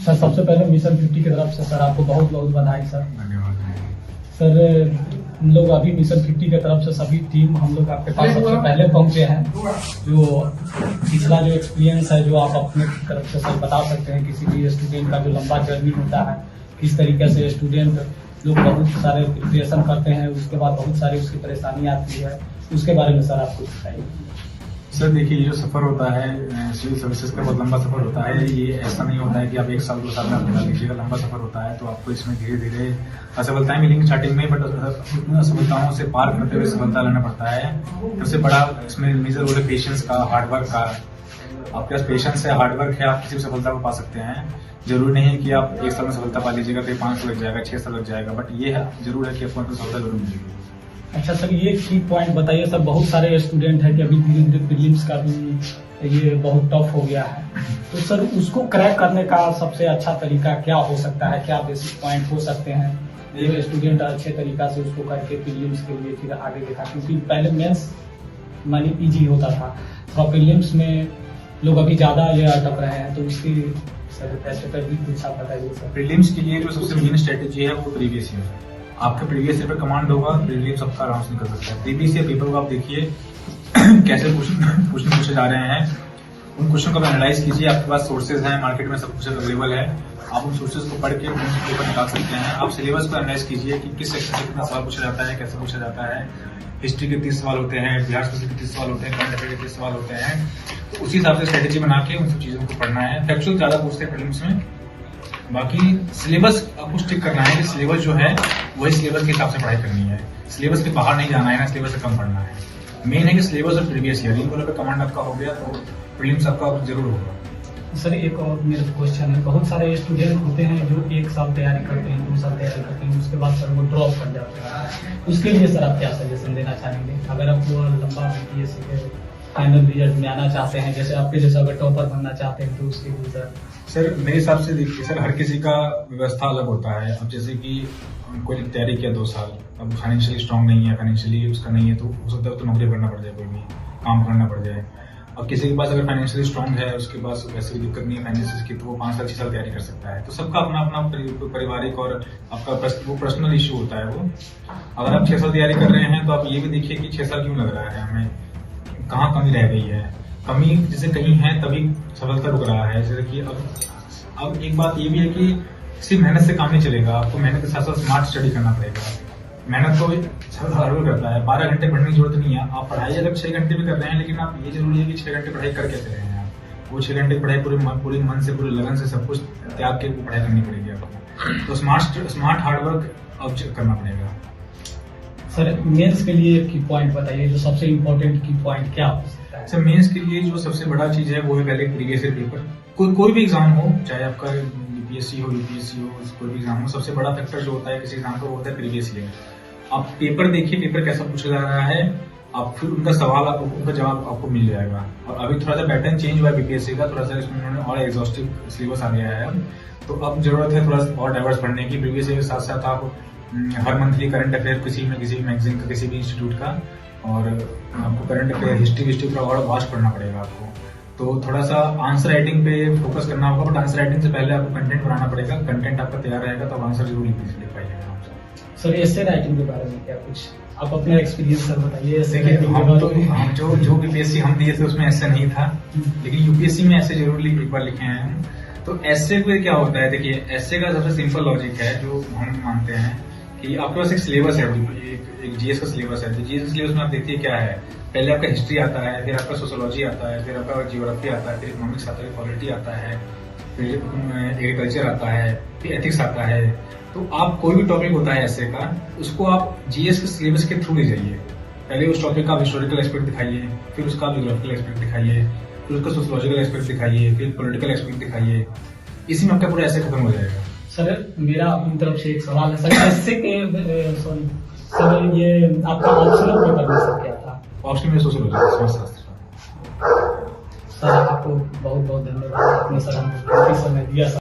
Sir सबसे पहले mission 50 की तरफ से सर आपको बहुत बहुत बधाई सर। धन्यवाद। सर हम लोग अभी मिशन 50 की तरफ से सभी टीम हम लोग आपके पास सबसे पहले पहुंचे हैं। जो पिछला जो एक्सपीरियंस है जो आप अपने तरफ से सर बता सकते हैं किसी भी स्टूडेंट का जो लंबा जर्नी होता है किस तरीके से स्टूडेंट लोग बहुत सारे प्रिपरेशन करते हैं उसके बाद बहुत सारी उसकी परेशानी आती है उसके बारे में सर आप कुछ बताइए। सर देखिए, ये जो सफर होता है सिविल सर्विसेज का बहुत लंबा सफर होता है। ये ऐसा नहीं होता है कि आप 1 साल 2 साल में आप निकाल लीजिएगा। लंबा सफर होता है, तो आपको इसमें धीरे धीरे असफलताएं मिलेंगी स्टार्टिंग में, बट असफलताओं से पार करते हुए सफलता लाना पड़ता है। सबसे बड़ा इसमें मेजर रोल है पेशेंस का, हार्डवर्क का। आपके पास पेशेंस है, हार्डवर्क है, आप किसी भी सफलता को पा सकते हैं। जरूरी नहीं है कि आप 1 साल में सफलता पा लीजिएगा, फिर 5 साल लग जाएगा, 6 साल लग जाएगा, बट ये जरूर है कि आपको सफलता जरूर मिलेगी। अच्छा सर, ये की पॉइंट बताइए सर। बहुत सारे स्टूडेंट हैं कि अभी धीरे धीरे प्रीलिम्स का भी ये बहुत टफ हो गया है, तो सर उसको क्रैक करने का सबसे अच्छा तरीका क्या हो सकता है? क्या बेसिक पॉइंट हो सकते हैं जो स्टूडेंट अच्छे तरीका से उसको करके प्रीलिम्स के लिए फिर आगे देखा? क्योंकि पहले मेंस मानी इजी होता था, तो प्रीलिम्स में लोग अभी ज्यादा ये अटक रहे हैं, तो उसकी सर ऐसे पर भी कुछ आप बताइए सर। प्रीलिम्स के लिए जो सबसे मेन स्ट्रेटेजी है वो प्रीवियस ईयर है। आपका प्रीवियस ईयर पे कमांड होगा, प्रीलिम्स आपका आराम से निकल सकता है। प्रीवियस ईयर पेपर को आप देखिए कैसे क्वेश्चन पूछे जा रहे हैं, उन क्वेश्चन को एनालाइज कीजिए। आपके पास सोर्सेज हैं, मार्केट में सब कुछ अवेलेबल है, आप उन सोर्सेज को पढ़ के पेपर निकाल सकते हैं। आप सिलेबस को एनालाइज कीजिए कि किस सेक्शन से कितना सवाल पूछा जाता है, कैसे पूछा जाता है। हिस्ट्री के 30 सवाल होते हैं, बिहार स्पेशल के 30 सवाल होते हैं, करंट अफेयर के 30 सवाल होते हैं, तो उसी हिसाब से स्ट्रेटेजी बना के उन सब चीजों को पढ़ना है। फैक्चुअल ज्यादा पूछते हैं प्रीलिम्स में, बाकी सिलेबस आपको स्टिक करना है कि सिलेबस जो है वही सिलेबस के हिसाब से पढ़ाई करनी है। सिलेबस के बाहर नहीं जाना है ना, सिलेबस से कम पढ़ना है। मेन है कि सिलेबस और प्रीवियस ईयर इन दोनों पे कमांड आपका हो गया तो प्रीलिम्स आपका जरूर होगा। सर एक और मेरा क्वेश्चन है, बहुत सारे स्टूडेंट होते हैं जो 1 साल तैयारी करते हैं, 2 साल तैयारी करते हैं, उसके बाद सर वो ड्रॉप कर जाते हैं। उसके लिए सर आप क्या सजेशन देना चाहेंगे? अगर आप वो लंबा बीपीएससी के फाइनल रिजल्ट में आना चाहते हैं, जैसे आपके जैसे अगर टॉपर बनना चाहते हैं, तो उसके लिए सर मेरे हिसाब से देखिए सर, हर किसी का व्यवस्था अलग होता है। अब जैसे कि कोई तैयारी किया 2 साल, अब फाइनेंशियली स्ट्रांग नहीं है, फाइनेंशियली उसका नहीं है, तो हो सकता है तो नौकरी करना पड़ जाए, कोई भी काम करना पड़ जाए। और किसी के पास अगर फाइनेंशियली स्ट्रांग है, उसके पास वैसे भी दिक्कत नहीं है फाइनेंशियल की, तो वो 5 साल 6 साल तैयारी कर सकता है। तो सबका अपना अपना पारिवारिक और आपका वो पर्सनल इश्यू होता है। वो अगर आप 6 साल तैयारी कर रहे हैं तो आप ये भी देखिए कि 6 साल क्यों लग रहा है, हमें कहाँ कमी रह गई है। कमी जैसे कहीं है तभी सफलता रुक रहा है। जैसे कि अब एक बात ये भी है कि सिर्फ मेहनत से काम नहीं चलेगा, आपको मेहनत के साथ साथ स्मार्ट स्टडी करना पड़ेगा। मेहनत को जरूर करता है, 12 घंटे पढ़ने की जरूरत नहीं है। आप पढ़ाई अगर 6 घंटे भी कर रहे हैं, लेकिन आप ये जरूरी है कि 6 घंटे पढ़ाई कर कैसे रहे हैं आप। वो 6 घंटे पढ़ाई पूरे मन से, पूरे लगन से, सब कुछ त्याग के पढ़ाई करनी पड़ेगी आपको। तो स्मार्ट हार्डवर्क अब करना पड़ेगा। सर मेंस के लिए की पॉइंट बताइए, जो सबसे इम्पोर्टेंट की पॉइंट क्या हो सकता है? सर मेंस के लिए जो सबसे बड़ा चीज है वो है पहले प्रीवियस ईयर पेपर। कोई भी एग्जाम हो, चाहे आपका बीपीएससी हो, यूपीएससी हो, कोई भी एग्जाम हो, सबसे बड़ा फैक्टर जो होता है किसी एग्जाम का वो होता है प्रीवियस ईयर। आप पेपर देखिए, पेपर कैसा पूछा जा रहा है, आप फिर उनका सवाल उनका जवाब आपको मिल जाएगा। और अभी थोड़ा सा पैटर्न चेंज हुआ है बीपीएससी का, थोड़ा सा इसमें उन्होंने और एग्जॉस्टिव सिलेबस आ गया है। तो अब जरूरत है थोड़ा और डाइवर्स पढ़ने की। प्रीवियस ईयर के साथ साथ आप हर मंथली करंट अफेयर किसी भी मैगजीन का, किसी भी इंस्टीट्यूट का, और आपको करंट अफेयर हिस्ट्री का और वास्ट पढ़ना पड़ेगा आपको। तो थोड़ा सा आंसर राइटिंग पे फोकस करना होगा, बट आंसर राइटिंग से पहले आपको कंटेंट बनाना पड़ेगा। कंटेंट आपका तैयार रहेगा तो आंसर जरूर लिख पाइएगा। सर एसे राइटिंग के बारे में क्या कुछ आप अपना एक्सपीरियंस सर बताइए? हम जो बीपीएससी हम दिए थे उसमें ऐसा नहीं था, लेकिन यूपीएससी में ऐसे जरूर एक बार लिखे हैं। तो ऐसे पे क्या होता है, देखिए ऐसे का सबसे सिंपल लॉजिक है जो हम मानते हैं कि आपके पास एक सिलेबस है, एक जीएस का सिलेबस है। तो जीएस के सिलेबस में आप देखिए क्या है, पहले आपका हिस्ट्री आता है, फिर आपका सोशियोलॉजी आता है, फिर आपका जियोग्राफी आता है, फिर इकोनॉमिक्स आता है, पॉलिटी आता है, फिर एग्रीकल्चर आता है, फिर एथिक्स आता है। तो आप कोई भी टॉपिक होता है ऐसे का, उसको आप जीएस के सिलेबस के थ्रू ले जाइए। पहले उस टॉपिक का आप हिस्टोरिकल एस्पेक्ट दिखाइए, फिर उसका जियोग्राफिकल एस्पेक्ट दिखाइए, फिर उसका सोशियोलॉजिकल एस्पेक्ट दिखाइए, फिर पॉलिटिकल एस्पेक्ट दिखाइए। इसी में आपका पूरा ऐसे खत्म हो जाएगा। सर मेरा अपनी तरफ से एक सवाल है सर, ऐसे के सर ये आपका ऑप्शनल पेपर में सर क्या था? ऑप्शनल में सोशियोलॉजी, समाजशास्त्र। सर आपको बहुत बहुत धन्यवाद, आपने सर हमको काफी समय दिया सर।